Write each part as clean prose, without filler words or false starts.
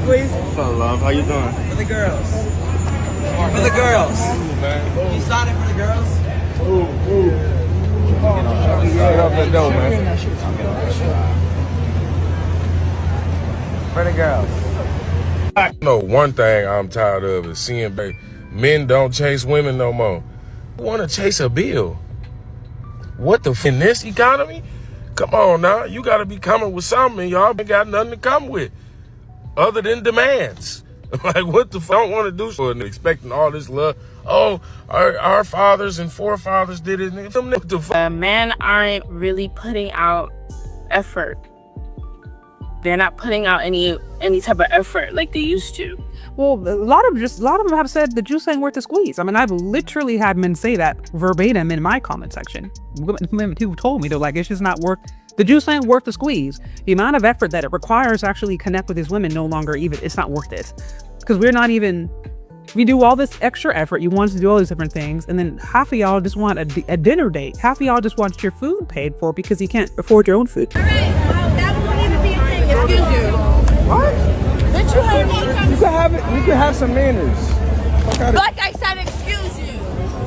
please. What's up, love? How you doing? For the girls. For the girls. You sign it for the girls? Shut up the door, man. For the girls. I know one thing I'm tired of is seeing men don't chase women no more. Want to chase a bill? What the in this economy? Come on now, you got to be coming with something. Y'all ain't got nothing to come with other than demands. Like what the don't want to do so and expecting all this love. Oh, our fathers and forefathers did it. Men aren't really putting out effort. They're not putting out any type of effort like they used to. Well, a lot of them have said the juice ain't worth the squeeze. I mean, I've literally had men say that verbatim in my comment section. Women who told me, they're like, it's just not worth, the juice ain't worth the squeeze. The amount of effort that it requires to actually connect with these women no longer even, it's not worth it. Because we do all this extra effort. You want us to do all these different things. And then half of y'all just want a dinner date. Half of y'all just want your food paid for because you can't afford your own food. All right, that won't even be a thing. Excuse you. What? Did you hear me? You can have it. You can have some manners. Like I said, excuse you.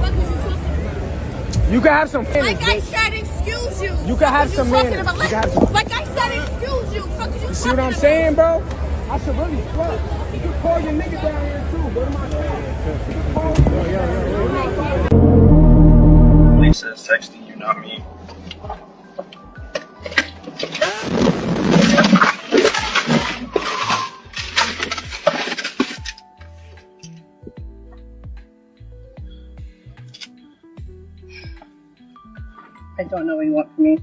What is you talking about? You can have some manners. Like I said, excuse you. You can have some manners. Like I said, excuse you. Fuck is you See what I'm saying, bro? I should really fuck. You can call your nigga down here too. Go to my phone. Lisa's texting you, not me. I don't know what you want from me.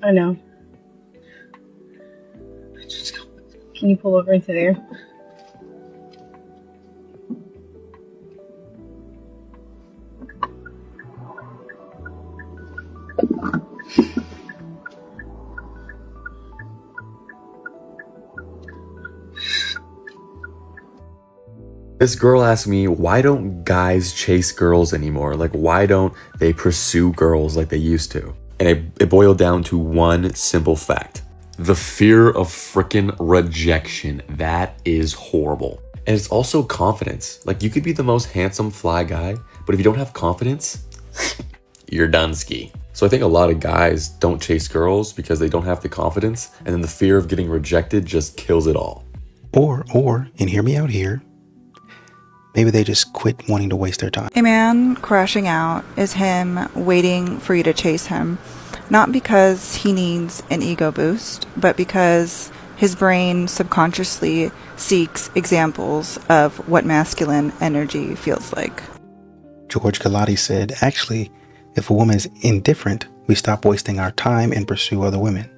I know. Can you pull over into there? This girl asked me, why don't guys chase girls anymore? Like, why don't they pursue girls like they used to? And it boiled down to one simple fact. The fear of frickin' rejection. That is horrible. And it's also confidence. Like, you could be the most handsome fly guy, but if you don't have confidence, you're done ski. So I think a lot of guys don't chase girls because they don't have the confidence, and then the fear of getting rejected just kills it all. Or, and hear me out here, maybe they just quit wanting to waste their time. A man crashing out is him waiting for you to chase him, not because he needs an ego boost, but because his brain subconsciously seeks examples of what masculine energy feels like. George Galati said, actually, if a woman is indifferent, we stop wasting our time and pursue other women.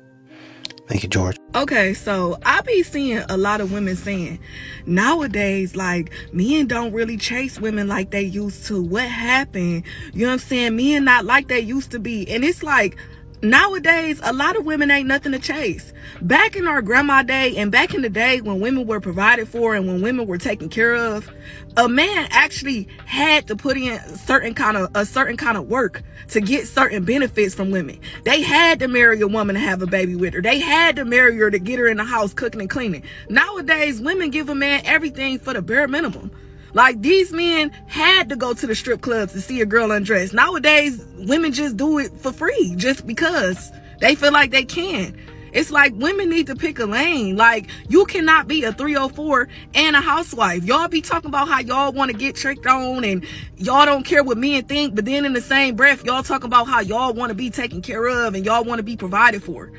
Thank you, George. Okay, so I be seeing a lot of women saying, nowadays, like, men don't really chase women like they used to. What happened? You know what I'm saying? Men not like they used to be. And it's like, nowadays, a lot of women ain't nothing to chase. Back in our grandma day and back in the day when women were provided for and when women were taken care of, a man actually had to put in a certain kind of work to get certain benefits from women. They had to marry a woman to have a baby with her. They had to marry her to get her in the house cooking and cleaning. Nowadays, women give a man everything for the bare minimum. Like, these men had to go to the strip clubs to see a girl undressed. Nowadays, women just do it for free just because they feel like they can. It's like women need to pick a lane. Like, you cannot be a 304 and a housewife. Y'all be talking about how y'all want to get tricked on and y'all don't care what men think, but then in the same breath, y'all talk about how y'all want to be taken care of and y'all want to be provided for.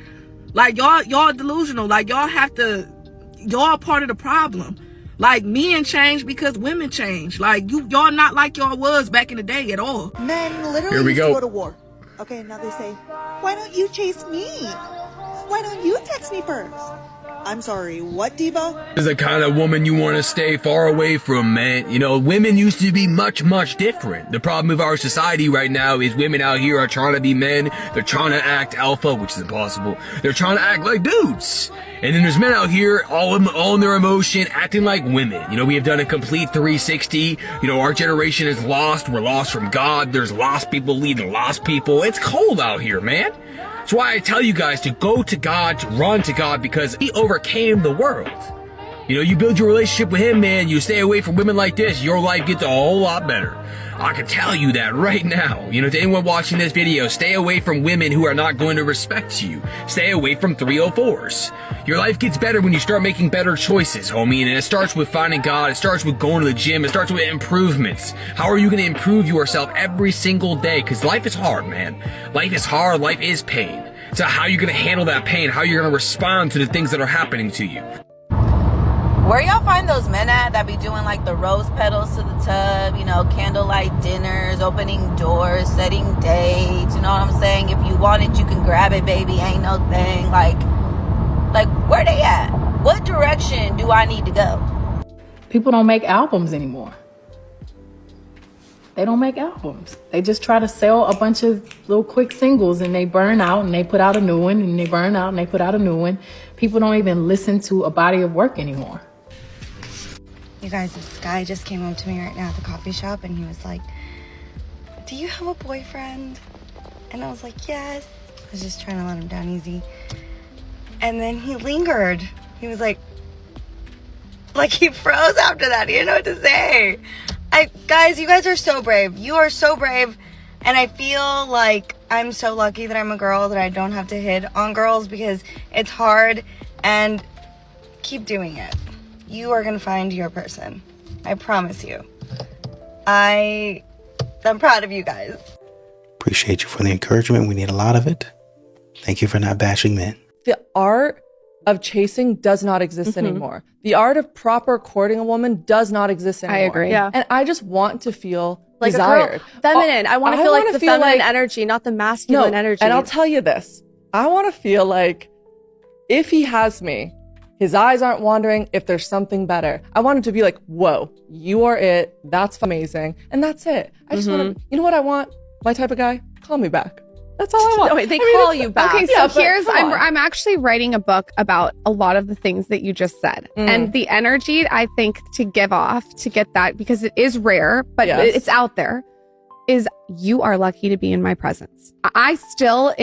Like, y'all delusional. Like, y'all part of the problem. Like, men change because women change. Like, y'all not like y'all was back in the day at all. Men literally used to go to war. Okay, now they say, why don't you chase me? Why don't you text me first? I'm sorry, what, Diva? Is the kind of woman you want to stay far away from, man. You know, women used to be much, much different. The problem with our society right now is women out here are trying to be men. They're trying to act alpha, which is impossible. They're trying to act like dudes. And then there's men out here, all in their emotion, acting like women. You know, we have done a complete 360. You know, our generation is lost. We're lost from God. There's lost people leading lost people. It's cold out here, man. That's why I tell you guys to go to God, to run to God, because He overcame the world. You know, you build your relationship with Him, man. You stay away from women like this, your life gets a whole lot better. I can tell you that right now. You know, to anyone watching this video, stay away from women who are not going to respect you. Stay away from 304s. Your life gets better when you start making better choices, homie. And it starts with finding God. It starts with going to the gym. It starts with improvements. How are you going to improve yourself every single day? Because life is hard, man. Life is hard. Life is pain. So how are you going to handle that pain? How are you going to respond to the things that are happening to you? Where y'all find those men at that be doing like the rose petals to the tub, you know, candlelight dinners, opening doors, setting dates, you know what I'm saying? If you want it, you can grab it, baby, ain't no thing. Like where they at? What direction do I need to go? People don't make albums anymore. They don't make albums. They just try to sell a bunch of little quick singles and they burn out and they put out a new one and they burn out and they put out a new one. People don't even listen to a body of work anymore. You guys, this guy just came up to me right now at the coffee shop and he was like, do you have a boyfriend? And I was like, yes. I was just trying to let him down easy. And then he lingered. He was like he froze after that. He didn't know what to say. Guys, you guys are so brave. You are so brave. And I feel like I'm so lucky that I'm a girl, that I don't have to hit on girls because it's hard, and keep doing it. You are going to find your person. I promise you. I'm proud of you guys. Appreciate you for the encouragement. We need a lot of it. Thank you for not bashing men. The art of chasing does not exist anymore. The art of proper courting a woman does not exist anymore. I agree. Yeah. And I just want to feel like desired. A girl, feminine. I want to feel like the feminine energy, not the masculine energy. And I'll tell you this. I want to feel like if he has me, his eyes aren't wandering, if there's something better. I want him to be like, whoa, you are it. That's amazing. And that's it. I just want to, you know what I want? My type of guy, call me back. That's all I want. No, wait, they call you back. Okay, so here's, I'm actually writing a book about a lot of the things that you just said. And the energy, I think, to give off, to get that, because it is rare, but it's out there, is you are lucky to be in my presence. I still,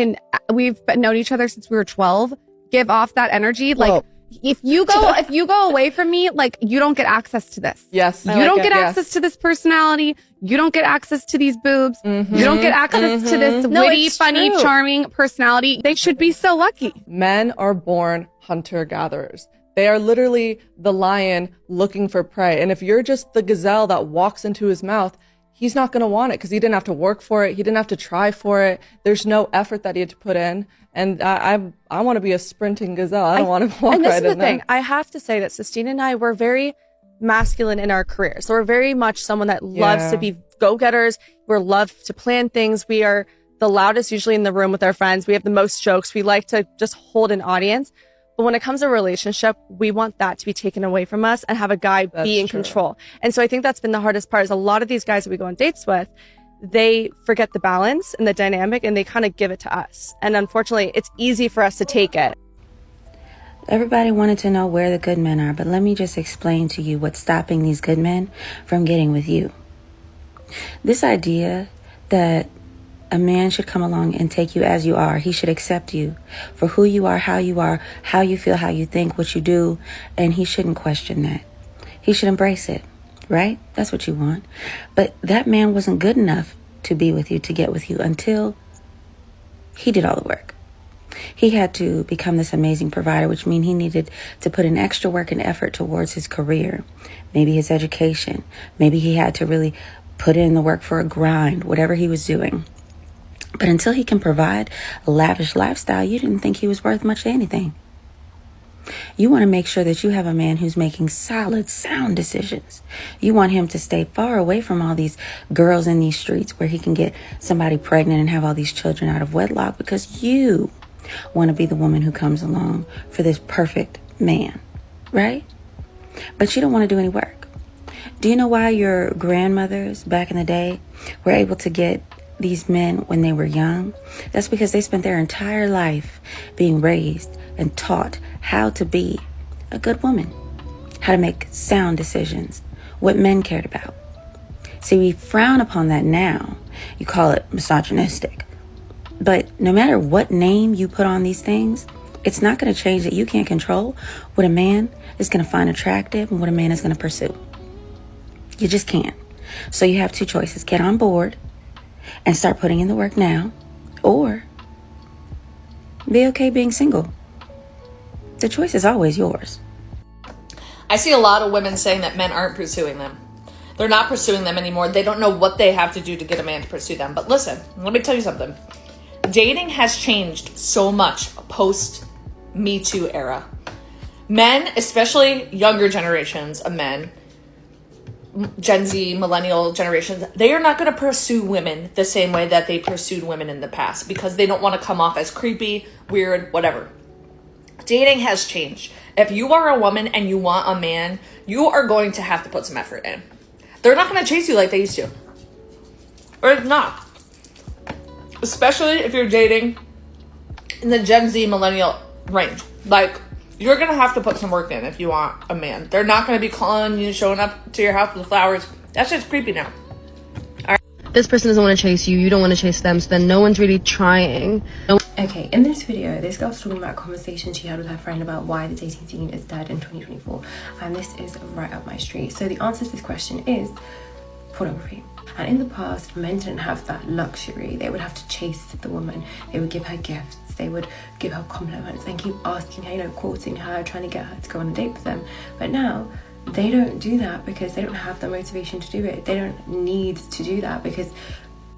we've known each other since we were 12, give off that energy. Like, if you go away from me, like, you don't get access to this. Yes. You don't get access to this personality. You don't get access to these boobs. You don't get access to this witty, funny, charming personality. They should be so lucky. Men are born hunter-gatherers. They are literally the lion looking for prey. And if you're just the gazelle that walks into his mouth, he's not going to want it because he didn't have to work for it. He didn't have to try for it. There's no effort that he had to put in. And I want to be a sprinting gazelle. I don't want to walk right in there. And this is the thing. I have to say that Sistine and I were very masculine in our career. So we're very much someone that loves to be go-getters. We love to plan things. We are the loudest usually in the room with our friends. We have the most jokes. We like to just hold an audience. But when it comes to a relationship, we want that to be taken away from us and have a guy be in control. And so I think that's been the hardest part, is a lot of these guys that we go on dates with, they forget the balance and the dynamic and they kind of give it to us. And unfortunately, it's easy for us to take it. Everybody wanted to know where the good men are, but let me just explain to you what's stopping these good men from getting with you. This idea that a man should come along and take you as you are. He should accept you for who you are, how you feel, how you think, what you do, and he shouldn't question that. He should embrace it, right? That's what you want. But that man wasn't good enough to be with you, to get with you, until he did all the work. He had to become this amazing provider, which means he needed to put in extra work and effort towards his career, maybe his education. Maybe he had to really put in the work for a grind, whatever he was doing. But until he can provide a lavish lifestyle, you didn't think he was worth much of anything. You want to make sure that you have a man who's making solid, sound decisions. You want him to stay far away from all these girls in these streets where he can get somebody pregnant and have all these children out of wedlock, because you want to be the woman who comes along for this perfect man, right? But you don't want to do any work. Do you know why your grandmothers back in the day were able to get these men when they were young? That's because they spent their entire life being raised and taught how to be a good woman, how to make sound decisions, what men cared about. See, we frown upon that now. You call it misogynistic. But no matter what name you put on these things, it's not going to change that you can't control what a man is going to find attractive and what a man is going to pursue. You just can't. So you have two choices. Get on board and start putting in the work now, or be okay being single. The choice is always yours. I see a lot of women saying that men aren't pursuing them. They're not pursuing them anymore. They don't know what they have to do to get a man to pursue them. But listen, let me tell you something. Dating has changed so much post Me Too era. Men, especially younger generations of men, Gen Z, millennial generations, they are not going to pursue women the same way that they pursued women in the past because they don't want to come off as creepy, weird, whatever. Dating has changed. If you are a woman and you want a man, you are going to have to put some effort in. They're not going to chase you like they used to. Or it's not. Especially if you're dating in the Gen Z millennial range. Like, you're going to have to put some work in if you want a man. They're not going to be calling you, showing up to your house with flowers. That's just creepy now. This person doesn't want to chase you, you don't want to chase them, so then no one's really trying. Okay, in this video, this girl's talking about a conversation she had with her friend about why the dating scene is dead in 2024, and this is right up my street. So the answer to this question is pornography. And in the past, men didn't have that luxury. They would have to chase the woman. They would give her gifts. They would give her compliments and keep asking her, you know, courting her, trying to get her to go on a date with them. But now, they don't do that because they don't have the motivation to do it. They don't need to do that because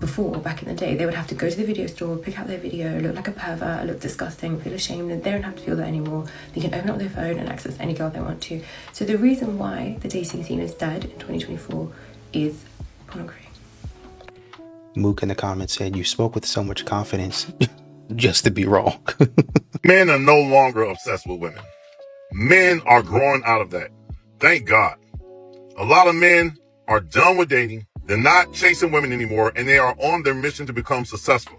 before, back in the day, they would have to go to the video store, pick out their video, look like a pervert, look disgusting, feel ashamed, and they don't have to feel that anymore. They can open up their phone and access any girl they want to. So the reason why the dating scene is dead in 2024 is pornography. Mook in the comments said, you spoke with so much confidence just to be wrong. Men are no longer obsessed with women. Men are growing out of that. Thank God. A lot of men are done with dating. They're not chasing women anymore, and they are on their mission to become successful.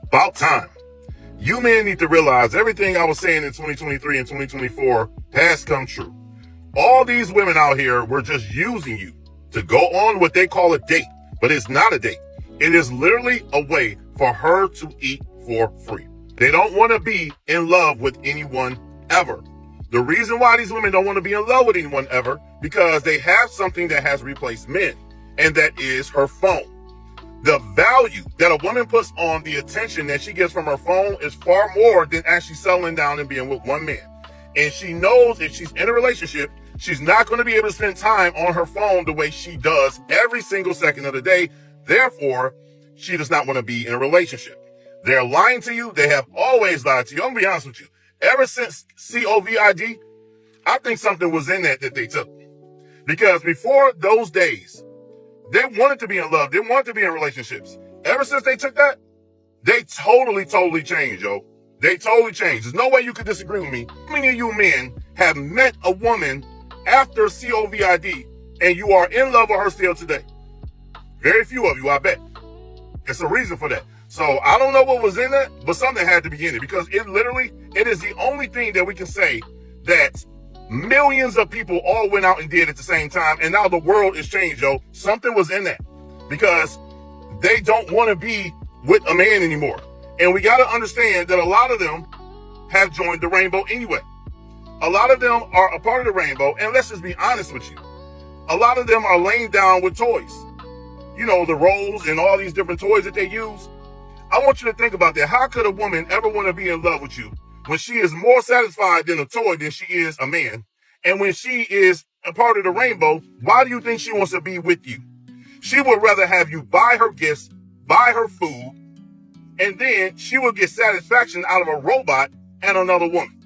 About time. You men need to realize everything I was saying in 2023 and 2024 has come true. All these women out here were just using you to go on what they call a date, but it's not a date. It is literally a way for her to eat for free. They don't want to be in love with anyone ever. The reason why these women don't want to be in love with anyone ever, because they have something that has replaced men, and that is her phone. The value that a woman puts on the attention that she gets from her phone is far more than actually settling down and being with one man. And she knows if she's in a relationship, she's not going to be able to spend time on her phone the way she does every single second of the day. Therefore, she does not want to be in a relationship. They're lying to you. They have always lied to you. I'm going to be honest with you. Ever since COVID, I think something was in that they took. Because before those days, they wanted to be in love. They wanted to be in relationships. Ever since they took that, they totally changed, yo. They totally changed. There's no way you could disagree with me. How many of you men have met a woman after COVID and you are in love with her still today? Very few of you, I bet. It's a reason for that. So I don't know what was in that, but something had to be in it, because it is the only thing that we can say that millions of people all went out and did at the same time, and now the world is changed, yo. Something was in that, because they don't want to be with a man anymore. And we got to understand that a lot of them have joined the rainbow anyway. A lot of them are a part of the rainbow, and let's just be honest with you. A lot of them are laying down with toys. You know, the rolls and all these different toys that they use. I want you to think about that. How could a woman ever want to be in love with you when she is more satisfied than a toy than she is a man? And when she is a part of the rainbow, why do you think she wants to be with you? She would rather have you buy her gifts, buy her food, and then she will get satisfaction out of a robot and another woman.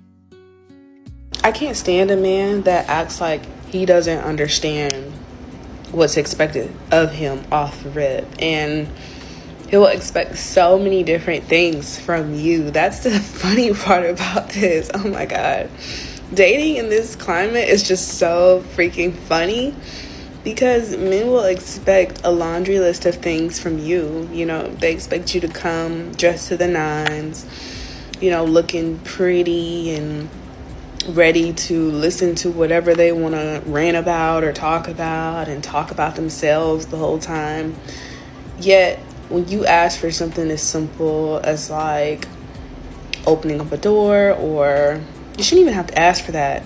I can't stand a man that acts like he doesn't understand what's expected of him off the rip. And he'll expect so many different things from you. That's the funny part about this. Oh my God. Dating in this climate is just so freaking funny because men will expect a laundry list of things from you. You know, they expect you to come dressed to the nines, you know, looking pretty and ready to listen to whatever they want to rant about or talk about, and talk about themselves the whole time. Yet when you ask for something as simple as like opening up a door, or you shouldn't even have to ask for that,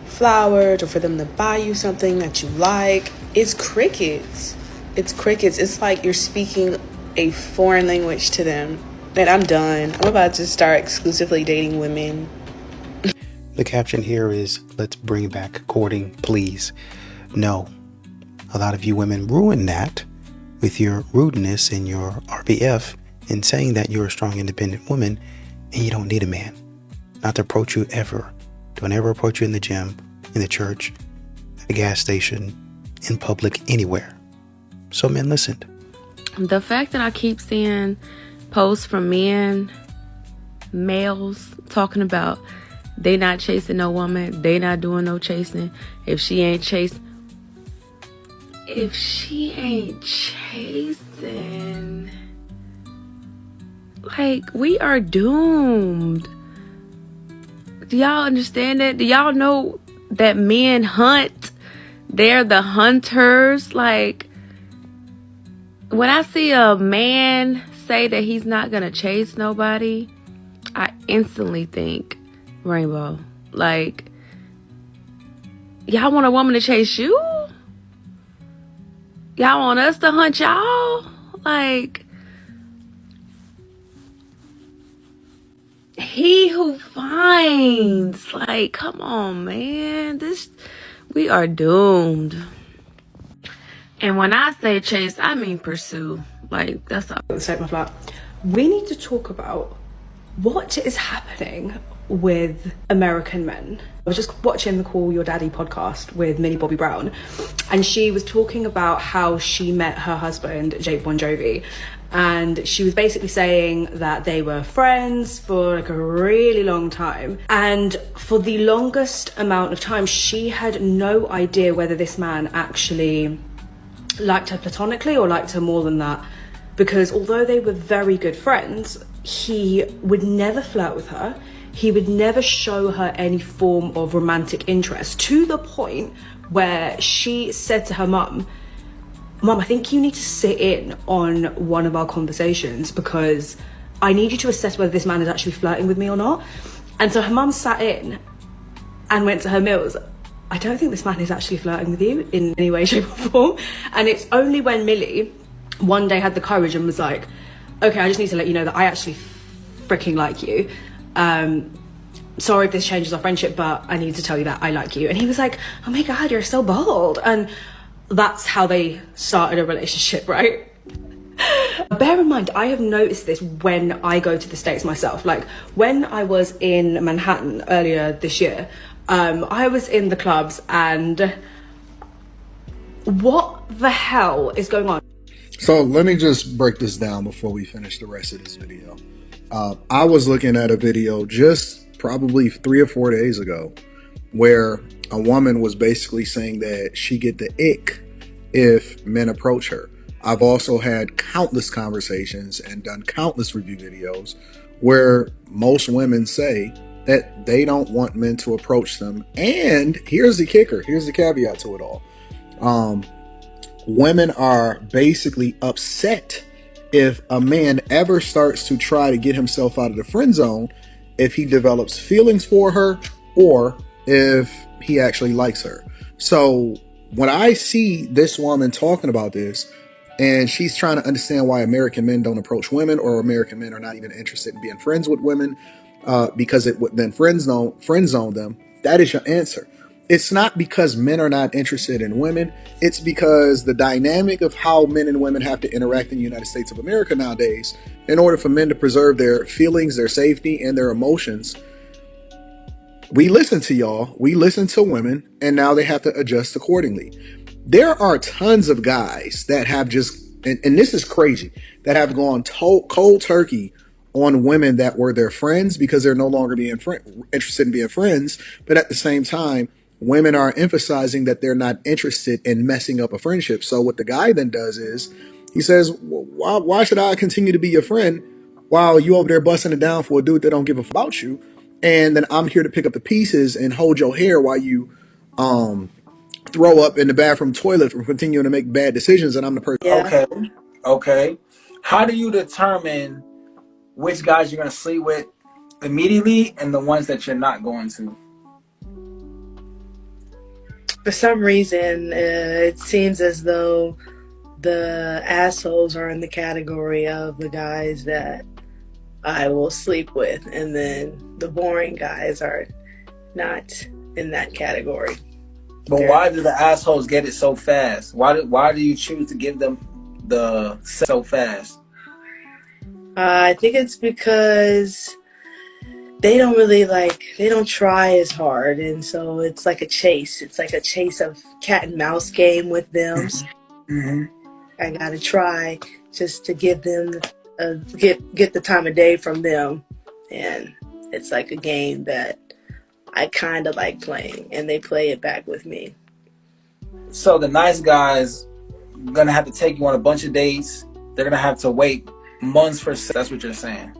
flowers, or for them to buy you something that you like, it's crickets. It's crickets. It's like you're speaking a foreign language to them. And I'm done. I'm about to start exclusively dating women. The caption here is, let's bring back courting, please. No. A lot of you women ruin that with your rudeness and your RBF in saying that you're a strong, independent woman and you don't need a man. Not to approach you ever. Don't ever approach you in the gym, in the church, at a gas station, in public, anywhere. So men, listen. The fact that I keep seeing posts from males talking about they not chasing no woman, they not doing no chasing. If she ain't chasing, like, we are doomed. Do y'all understand that? Do y'all know that men hunt? They're the hunters. Like, when I see a man say that he's not gonna chase nobody, I instantly think rainbow. Like, y'all want a woman to chase you? Y'all want us to hunt y'all? Like, he who finds. Like, come on, man. We are doomed. And when I say chase, I mean pursue. Like, that's all. Take my flat. We need to talk about what is happening with American men. I was just watching the Call Your Daddy podcast with Millie Bobby Brown, and she was talking about how she met her husband, Jake Bon Jovi, and she was basically saying that they were friends for like a really long time, and for the longest amount of time she had no idea whether this man actually liked her platonically or liked her more than that, because although they were very good friends, he would never flirt with her. He would never show her any form of romantic interest, to the point where she said to her mum, I think you need to sit in on one of our conversations because I need you to assess whether this man is actually flirting with me or not. And so her mum sat in and went to her, Mills, I don't think this man is actually flirting with you in any way, shape or form. And it's only when Millie one day had the courage and was like, okay, I just need to let you know that I actually freaking like you. Sorry if this changes our friendship, but I need to tell you that I like you. And he was like, oh my God, you're so bold. And that's how they started a relationship, right? Bear in mind, I have noticed this when I go to the States myself. Like, when I was in Manhattan earlier this year, I was in the clubs, and what the hell is going on? So let me just break this down before we finish the rest of this video. I was looking at a video just probably 3 or 4 days ago where a woman was basically saying that she get the ick if men approach her. I've also had countless conversations and done countless review videos where most women say that they don't want men to approach them. And here's the kicker, here's the caveat to it all. Women are basically upset if a man ever starts to try to get himself out of the friend zone, if he develops feelings for her or if he actually likes her. So when I see this woman talking about this, and she's trying to understand why American men don't approach women, or American men are not even interested in being friends with women because it would then friend zone them, that is your answer. It's not because men are not interested in women. It's because the dynamic of how men and women have to interact in the United States of America nowadays, in order for men to preserve their feelings, their safety, and their emotions, we listen to y'all, we listen to women, and now they have to adjust accordingly. There are tons of guys that have just, and this is crazy, that have gone cold turkey on women that were their friends because they're no longer being interested in being friends. But at the same time, women are emphasizing that they're not interested in messing up a friendship. So what the guy then does is he says, why should I continue to be your friend while you over there busting it down for a dude that don't give a f about you? And then I'm here to pick up the pieces and hold your hair while you throw up in the bathroom toilet from continuing to make bad decisions. And I'm the person. Okay. How do you determine which guys you're going to sleep with immediately and the ones that you're not going to? For some reason, it seems as though the assholes are in the category of the guys that I will sleep with, and then the boring guys are not in that category. But why do the assholes get it so fast? Why do you choose to give them the so fast? I think it's because they don't really they don't try as hard, and so it's like a chase. It's like a chase of cat and mouse game with them. Mm-hmm. I gotta try just to give them get the time of day from them, and it's like a game that I kind of like playing, and they play it back with me. So the nice guys gonna have to take you on a bunch of dates. They're gonna have to wait months for sex. That's what you're saying.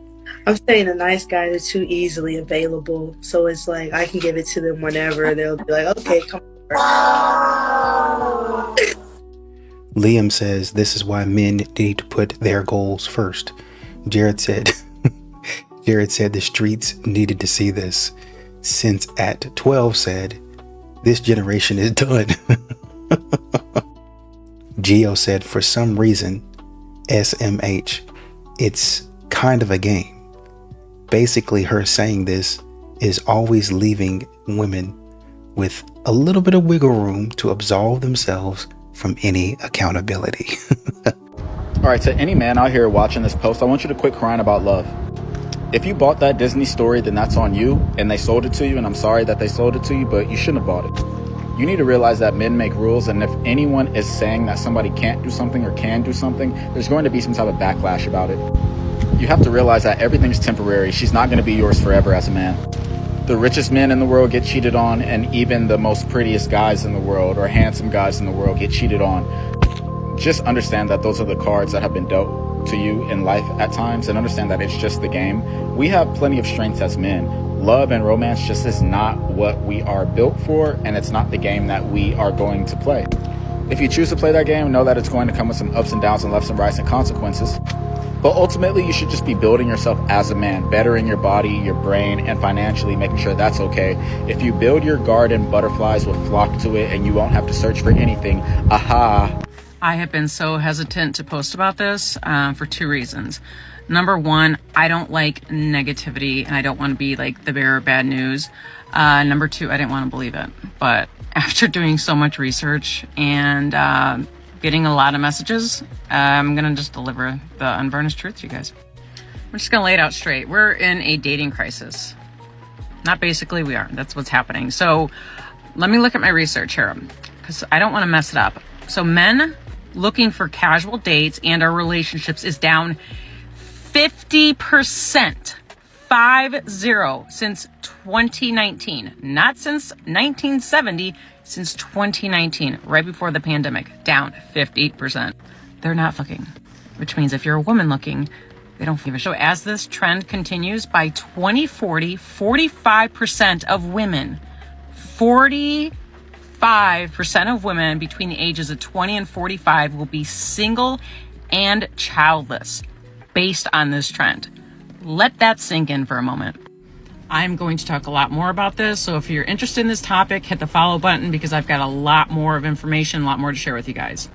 I'm saying the nice guys are too easily available, so it's like I can give it to them whenever, and they'll be like, "Okay, come on." Liam says this is why men need to put their goals first. Jared said the streets needed to see this. Since at 12 said, this generation is done. Gio said, for some reason, SMH, it's kind of a game. Basically, her saying this is always leaving women with a little bit of wiggle room to absolve themselves from any accountability. All right, to any man out here watching this post, I want you to quit crying about love. If you bought that Disney story, then that's on you, and they sold it to you, and I'm sorry that they sold it to you, but you shouldn't have bought it. You need to realize that men make rules, and if anyone is saying that somebody can't do something or can do something, there's going to be some type of backlash about it. You have to realize that everything's temporary. She's not going to be yours forever as a man. The richest men in the world get cheated on, and even the most prettiest guys in the world or handsome guys in the world get cheated on. Just understand that those are the cards that have been dealt to you in life at times, and understand that it's just the game. We have plenty of strengths as men. Love and romance just is not what we are built for, and it's not the game that we are going to play. If you choose to play that game, know that it's going to come with some ups and downs and lefts and rights and consequences. But ultimately, you should just be building yourself as a man, bettering your body, your brain, and financially making sure that's okay. If you build your garden, butterflies will flock to it, and you won't have to search for anything. Aha! I have been so hesitant to post about this for two reasons. Number one, I don't like negativity, and I don't want to be like the bearer of bad news. Number two, I didn't want to believe it. But after doing so much research and getting a lot of messages, I'm going to just deliver the unvarnished truth to you guys. I'm just going to lay it out straight. We're in a dating crisis. Not basically, we are. That's what's happening. So let me look at my research here, because I don't want to mess it up. So men looking for casual dates and our relationships is down 50%, 50, since 2019. Not since 1970, since 2019, right before the pandemic, down 50%. They're not looking, which means if you're a woman looking, they don't give a shit. So as this trend continues, by 2040, 45% of women, 45% of women between the ages of 20 and 45 will be single and childless based on this trend. Let that sink in for a moment. I'm going to talk a lot more about this, so if you're interested in this topic, hit the follow button, because I've got a lot more of information, a lot more to share with you guys.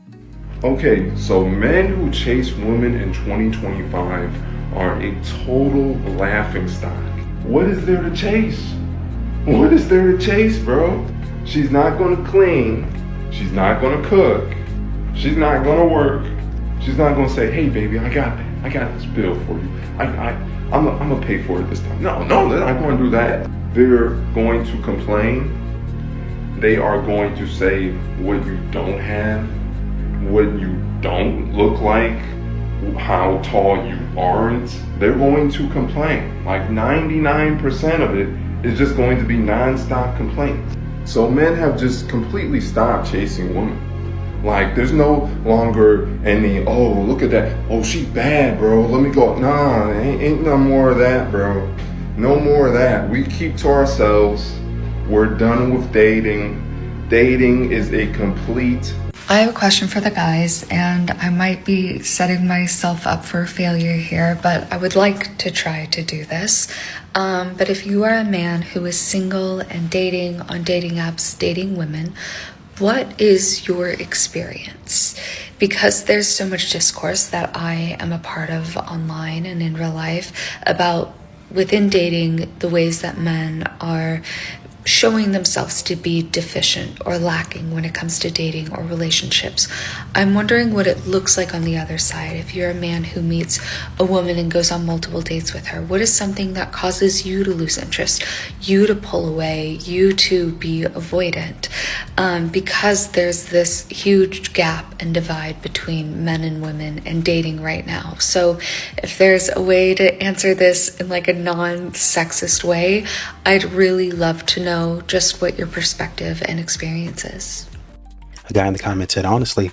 Okay, so men who chase women in 2025 are a total laughingstock. What is there to chase? What is there to chase, bro? She's not gonna clean. She's not gonna cook. She's not gonna work. She's not gonna say, hey baby, I got this bill for you. I'm gonna pay for it this time. No, they're not gonna do that. They're going to complain. They are going to say what you don't have, what you don't look like, how tall you aren't, they're going to complain. Like 99% of it is just going to be non-stop complaints. So men have just completely stopped chasing women. Like, there's no longer any, oh, look at that, oh, she bad, bro, let me go. Nah, ain't no more of that, bro. No more of that. We keep to ourselves. We're done with dating. Dating is a complete... I have a question for the guys, and I might be setting myself up for failure here, but I would like to try to do this. But if you are a man who is single and dating on dating apps, dating women, what is your experience? Because there's so much discourse that I am a part of online and in real life about within dating the ways that men are showing themselves to be deficient or lacking when it comes to dating or relationships. I'm wondering what it looks like on the other side. If you're a man who meets a woman and goes on multiple dates with her, what is something that causes you to lose interest, you to pull away, you to be avoidant? Because there's this huge gap and divide between men and women and dating right now. So if there's a way to answer this in like a non-sexist way, I'd really love to know just what your perspective and experience is. A guy in the comments said, honestly,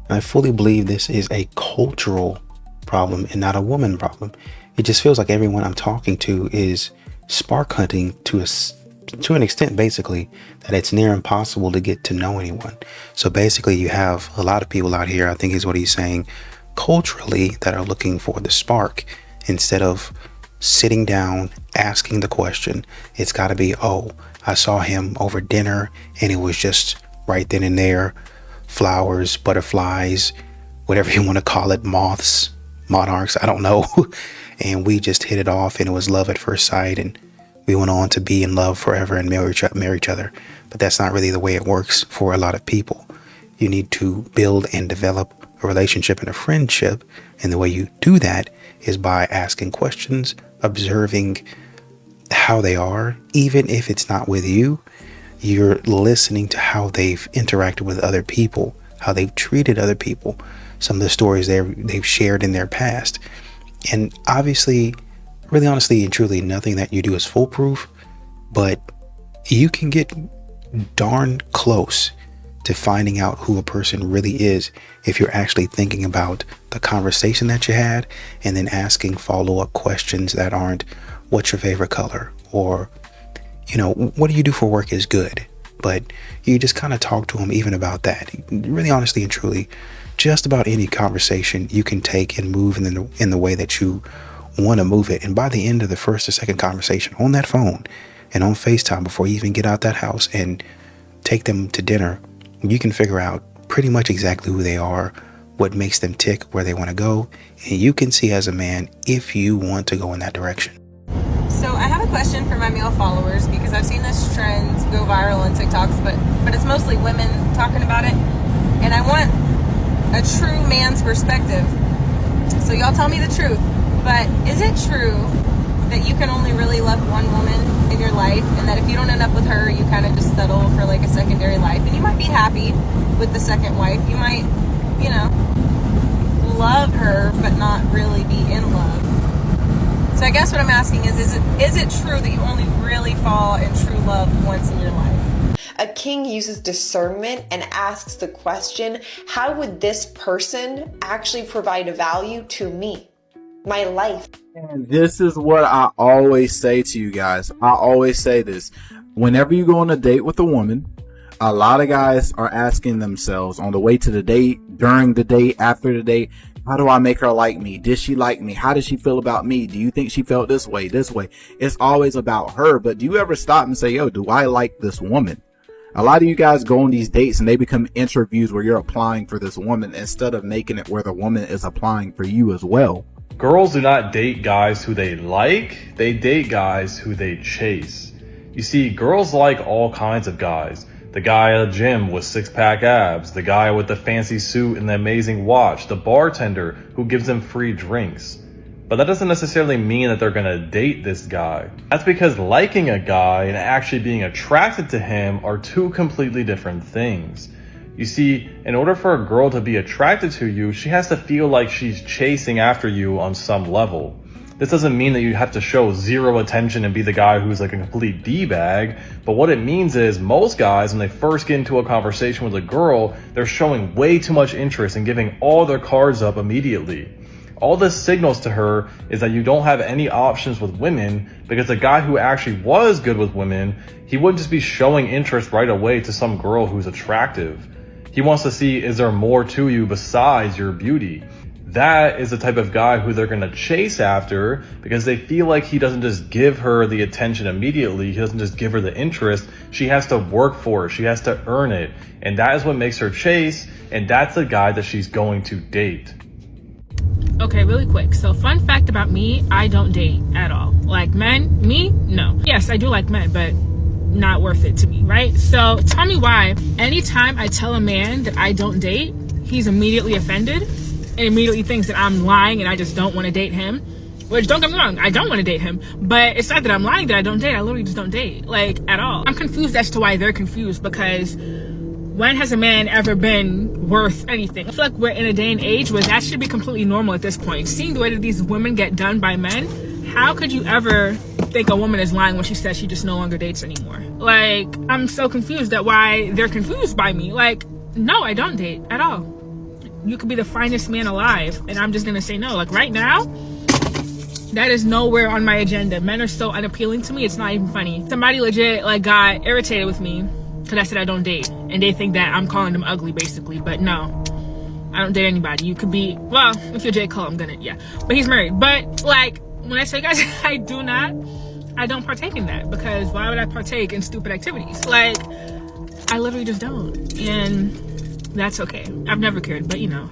I fully believe this is a cultural problem and not a woman problem. It just feels like everyone I'm talking to is spark hunting to an extent, basically, that it's near impossible to get to know anyone. So basically you have a lot of people out here, I think is what he's saying, culturally, that are looking for the spark instead of sitting down, asking the question. It's got to be, oh, I saw him over dinner and it was just right then and there, flowers, butterflies, whatever you want to call it, moths, monarchs, I don't know. And we just hit it off and it was love at first sight and we went on to be in love forever and marry each other. But that's not really the way it works for a lot of people. You need to build and develop a relationship and a friendship. And the way you do that is by asking questions, observing how they are. Even if it's not with you, you're listening to how they've interacted with other people, how they've treated other people, some of the stories they've shared in their past. And obviously, really honestly and truly, nothing that you do is foolproof, but you can get darn close to finding out who a person really is if you're actually thinking about the conversation that you had and then asking follow-up questions that aren't, what's your favorite color? Or, you know, what do you do for work is good. But you just kind of talk to them even about that. Really honestly and truly, just about any conversation you can take and move in the way that you want to move it. And by the end of the first or second conversation on that phone and on FaceTime, before you even get out that house and take them to dinner, you can figure out pretty much exactly who they are, what makes them tick, where they want to go. And you can see as a man if you want to go in that direction. So I have a question for my male followers, because I've seen this trend go viral on TikToks, but it's mostly women talking about it. And I want a true man's perspective. So y'all tell me the truth. But is it true that you can only really love one woman in your life, and that if you don't end up with her, you kind of just settle for like a secondary life? And you might be happy with the second wife. You might, you know, love her, but not really be in love. So I guess what I'm asking is it true that you only really fall in true love once in your life? A king uses discernment and asks the question, how would this person actually provide value to me, my life? And this is what I always say to you guys. I always say this. Whenever you go on a date with a woman, a lot of guys are asking themselves on the way to the date, during the date, after the date, how do I make her like me? Did she like me? How does she feel about me? Do you think she felt this way, this way? It's always about her. But do you ever stop and say, yo, do I like this woman? A lot of you guys go on these dates and they become interviews where you're applying for this woman instead of making it where the woman is applying for you as well. Girls do not date guys who they like, they date guys who they chase. You see, girls like all kinds of guys. The guy at the gym with six-pack abs, the guy with the fancy suit and the amazing watch, the bartender who gives them free drinks. But that doesn't necessarily mean that they're gonna date this guy. That's because liking a guy and actually being attracted to him are two completely different things. You see, in order for a girl to be attracted to you, she has to feel like she's chasing after you on some level. This doesn't mean that you have to show zero attention and be the guy who's like a complete D-bag, but what it means is most guys, when they first get into a conversation with a girl, they're showing way too much interest and giving all their cards up immediately. All this signals to her is that you don't have any options with women, because the guy who actually was good with women, he wouldn't just be showing interest right away to some girl who's attractive. He wants to see, is there more to you besides your beauty? That is the type of guy who they're going to chase after, because they feel like he doesn't just give her the attention immediately. He doesn't just give her the interest. She has to work for it. She has to earn it. And that is what makes her chase. And that's the guy that she's going to date. Okay, really quick. So fun fact about me, I don't date at all. Like men, me, no. Yes, I do like men, but not worth it to me, right? So tell me why anytime I tell a man that I don't date, he's immediately offended and immediately thinks that I'm lying and I just don't want to date him. Which, don't get me wrong, I don't want to date him, but it's not that I'm lying that I don't date. I literally just don't date, like, at all. I'm confused as to why they're confused, because when has a man ever been worth anything? I feel like we're in a day and age where that should be completely normal at this point. Seeing the way that these women get done by men, how could you ever think a woman is lying when she says she just no longer dates anymore? Like, I'm so confused at why they're confused by me. Like, no, I don't date at all. You could be the finest man alive, and I'm just gonna say no. Like, right now, that is nowhere on my agenda. Men are so unappealing to me, it's not even funny. Somebody legit, like, got irritated with me because I said I don't date, and they think that I'm calling them ugly, basically. But no, I don't date anybody. You could be, well, if you're J. Cole, I'm gonna, yeah. But he's married. But, like, when I say, guys, I don't partake in that, because why would I partake in stupid activities? Like, I literally just don't, and that's okay. I've never cared, but, you know,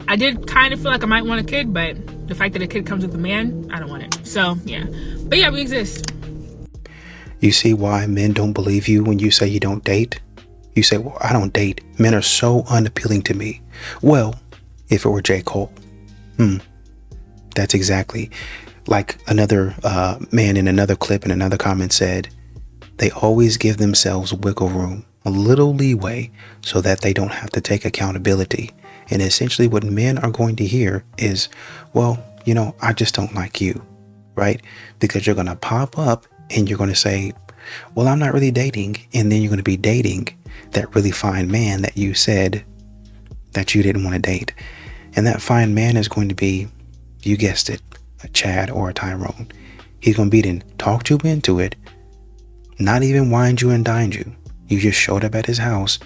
I did kind of feel like I might want a kid, but the fact that a kid comes with a man, I don't want it. So, yeah. But yeah, we exist. You see why men don't believe you when you say you don't date? You say, well, I don't date. Men are so unappealing to me. Well, if it were J. Cole. That's exactly like another man in another clip in another comment said, they always give themselves wiggle room, a little leeway, so that they don't have to take accountability. And essentially what men are going to hear is, well, you know, I just don't like you, right? Because you're going to pop up and you're going to say, well, I'm not really dating. And then you're going to be dating that really fine man that you said that you didn't want to date. And that fine man is going to be, you guessed it, a Chad or a Tyrone. He's going to be then talked you into it, not even wined you and dined you. You just showed up at his house,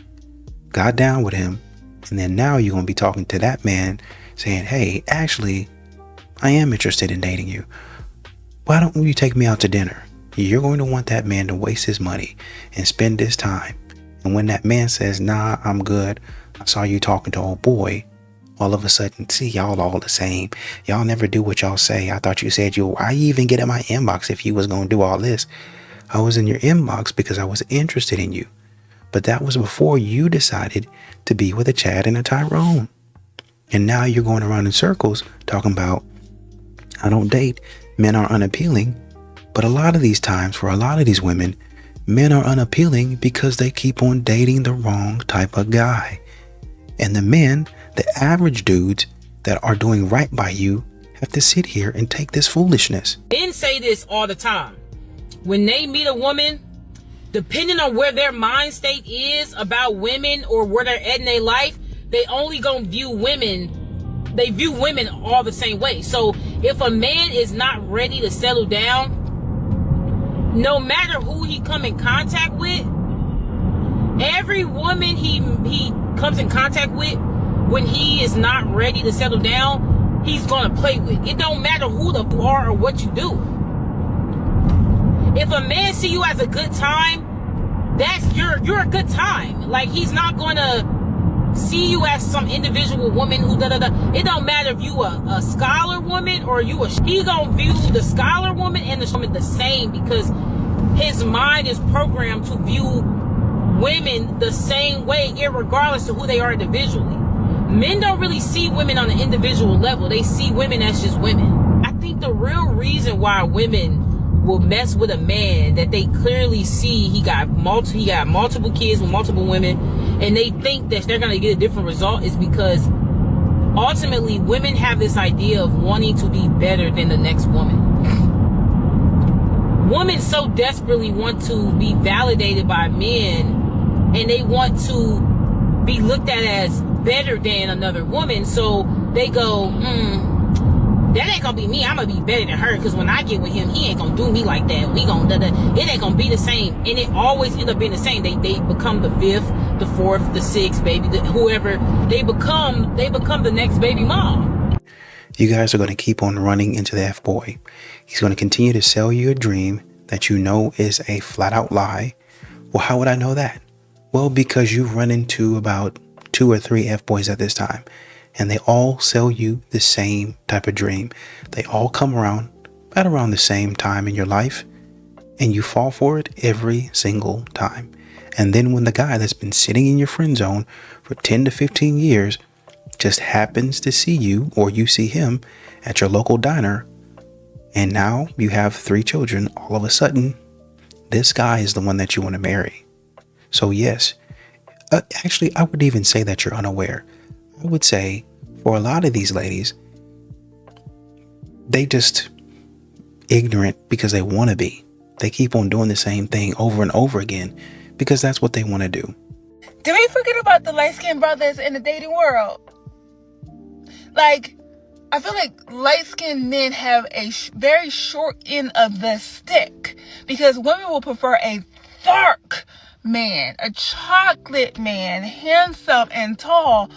got down with him, and then now you're going to be talking to that man saying, hey, actually, I am interested in dating you. Why don't you take me out to dinner? You're going to want that man to waste his money and spend his time. And when that man says, nah, I'm good, I saw you talking to old boy, all of a sudden, see, y'all all the same. Y'all never do what y'all say. I thought you said why you even get in my inbox if you was going to do all this? I was in your inbox because I was interested in you. But that was before you decided to be with a Chad and a Tyrone. And now you're going around in circles talking about, I don't date. Men are unappealing. But a lot of these times, for a lot of these women, men are unappealing because they keep on dating the wrong type of guy. And the men, the average dudes that are doing right by you, have to sit here and take this foolishness. Men say this all the time. When they meet a woman, depending on where their mind state is about women or where they're at in their life, they only gonna view women, they view women all the same way. So if a man is not ready to settle down, no matter who he come in contact with, every woman he comes in contact with, when he is not ready to settle down, he's gonna play with. It don't matter who you are or what you do. If a man see you as a good time, that's you're a good time. Like, he's not gonna see you as some individual woman who It don't matter if you a scholar woman or you he gonna view the scholar woman and the woman the same, because his mind is programmed to view women the same way, irregardless of who they are individually. Men don't really see women on an individual level. They see women as just women. I think the real reason why women will mess with a man that they clearly see he got multiple kids with multiple women, and they think that they're going to get a different result, is because ultimately women have this idea of wanting to be better than the next woman. Women so desperately want to be validated by men, and they want to be looked at as better than another woman, so they go, that ain't gonna be me. I'm gonna be better than her, because when I get with him, he ain't gonna do me like that. It ain't gonna be the same. And it always end up being the same. They become the fifth, the fourth, the sixth baby, whoever. They become the next baby mom. You guys are going to keep on running into the F-boy. He's going to continue to sell you a dream that you know is a flat out lie. Well, how would I know that? Well, because you run into about 2 or 3 F-boys at this time, and they all sell you the same type of dream. They all come around at around the same time in your life, and you fall for it every single time. And then when the guy that's been sitting in your friend zone for 10 to 15 years just happens to see you, or you see him at your local diner, and now you have 3 children, all of a sudden, this guy is the one that you want to marry. So yes, actually, I would even say that you're unaware. I would say for a lot of these ladies, they just ignorant because they want to be. They keep on doing the same thing over and over again because that's what they want to do. Did we forget about the light-skinned brothers in the dating world? Like, I feel like light-skinned men have a very short end of the stick, because women will prefer a dark man, a chocolate man, handsome and tall,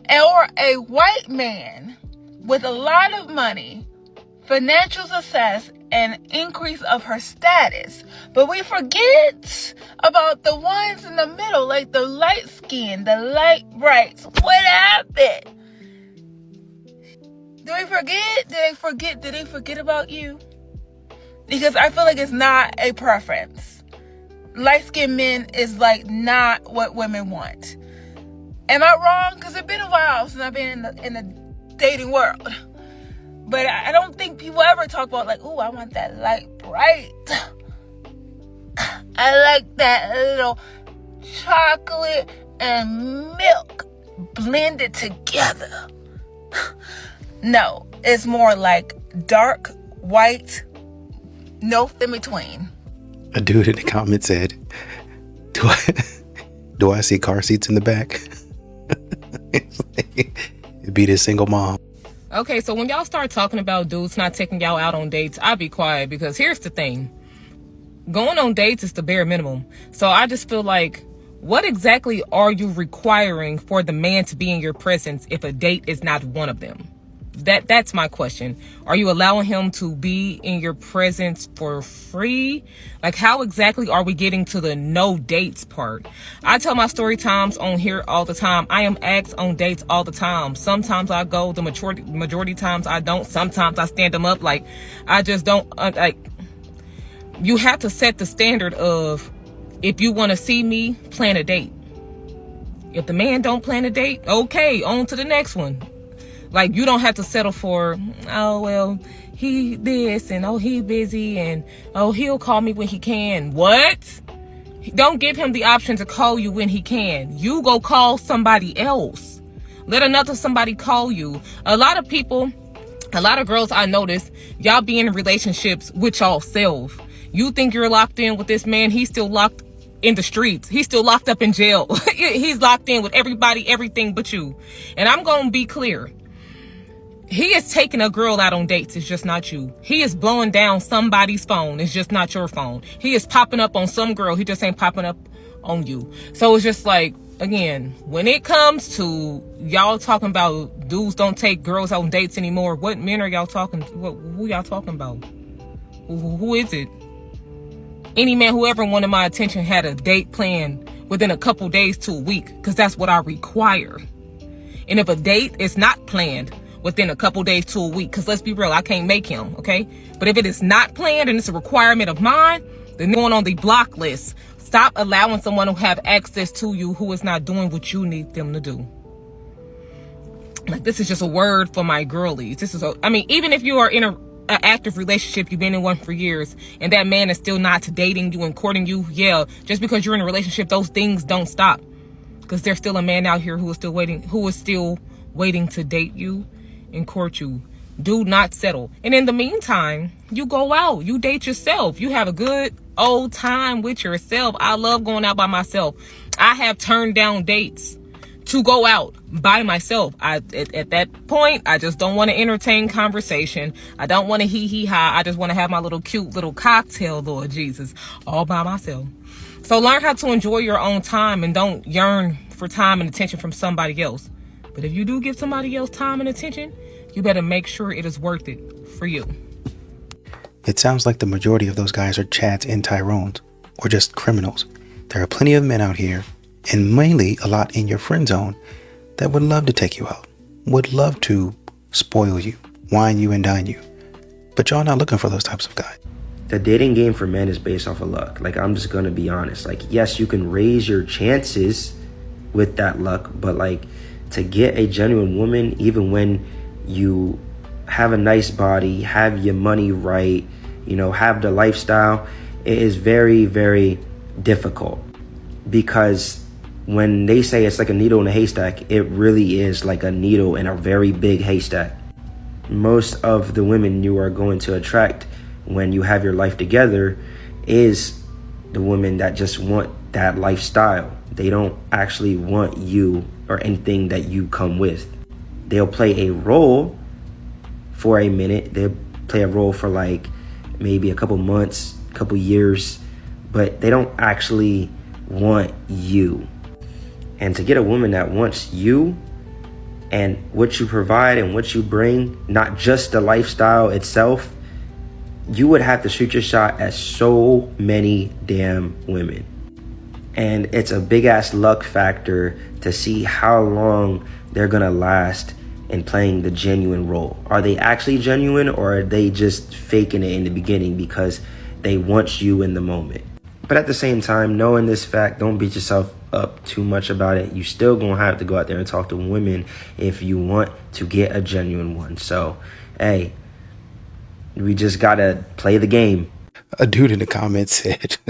or a white man with a lot of money, financial success, and increase of her status. But we forget about the ones in the middle, like the light skin, the light brights. What happened? Did we forget? Did they forget about you? Because I feel like it's not a preference. Light-skinned men is like not what women want. Am I wrong? Because it's been a while since I've been in the dating world. But I don't think people ever talk about like, oh, I want that light bright. I like that little chocolate and milk blended together. No, it's more like dark, white, no in between. A dude in the comments said, do I see car seats in the back? It'd be this single mom. Okay, so when y'all start talking about dudes not taking y'all out on dates, I'll be quiet, because here's the thing. Going on dates is the bare minimum. So I just feel like, what exactly are you requiring for the man to be in your presence if a date is not one of them? That's my question. Are you allowing him to be in your presence for free? Like, how exactly are we getting to the no dates part? I tell my story times on here all the time. I am asked on dates all the time. Sometimes I go, the majority times I don't. Sometimes I stand them up. Like, I just don't, like, you have to set the standard of, if you want to see me, plan a date. If the man don't plan a date, okay, on to the next one. Like, you don't have to settle for, oh, well, he this, and oh, he busy, and oh, he'll call me when he can. What? Don't give him the option to call you when he can. You go call somebody else. Let another somebody call you. A lot of people, a lot of girls I notice, y'all be in relationships with y'all self. You think you're locked in with this man. He's still locked in the streets. He's still locked up in jail. He's locked in with everybody, everything but you. And I'm going to be clear. He is taking a girl out on dates. It's just not you. He is blowing down somebody's phone. It's just not your phone. He is popping up on some girl. He just ain't popping up on you. So it's just like, again, when it comes to y'all talking about dudes don't take girls out on dates anymore, what men are y'all talking? Who y'all talking about? Who is it? Any man who ever wanted my attention had a date planned within a couple days to a week, because that's what I require. And if a date is not planned within a couple days to a week, because let's be real, I can't make him, okay? But if it is not planned and it's a requirement of mine, then going on the block list. Stop allowing someone who have access to you who is not doing what you need them to do. Like, this is just a word for my girlies. This is I mean, even if you are in a an active relationship, you've been in one for years, and that man is still not dating you and courting you, yeah, just because you're in a relationship, those things don't stop. Because there's still a man out here who is still waiting to date you and court you. Do not settle. And in the meantime, you go out, you date yourself, you have a good old time with yourself. I love going out by myself. I have turned down dates to go out by myself. At that point, I just don't want to entertain conversation. I don't want to hee-hee-ha. I just want to have my little cute little cocktail, Lord Jesus, all by myself. So learn how to enjoy your own time and don't yearn for time and attention from somebody else. But if you do give somebody else time and attention, you better make sure it is worth it for you. It sounds like the majority of those guys are Chads and Tyrones, or just criminals. There are plenty of men out here, and mainly a lot in your friend zone, that would love to take you out, would love to spoil you, wine you and dine you. But y'all not looking for those types of guys. The dating game for men is based off of luck. Like, I'm just gonna be honest. Like, yes, you can raise your chances with that luck, but like, to get a genuine woman, even when you have a nice body, have your money right, have the lifestyle, it is very, very difficult. Because when they say it's like a needle in a haystack, it really is like a needle in a very big haystack. Most of the women you are going to attract when you have your life together is the women that just want that lifestyle. They don't actually want you or anything that you come with. They'll play a role for a minute. They'll play a role for like maybe a couple months, couple years, but they don't actually want you. And to get a woman that wants you and what you provide and what you bring, not just the lifestyle itself, you would have to shoot your shot at so many damn women. And it's a big ass luck factor to see how long they're gonna last in playing the genuine role. Are they actually genuine, or are they just faking it in the beginning because they want you in the moment? But at the same time, knowing this fact, don't beat yourself up too much about it. You still gonna have to go out there and talk to women if you want to get a genuine one. So, hey, we just gotta play the game. A dude in the comments said,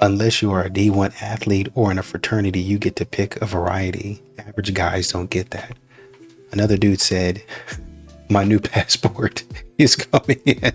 unless you are a D1 athlete or in a fraternity, you get to pick a variety. Average guys don't get that. Another dude said, my new passport is coming in.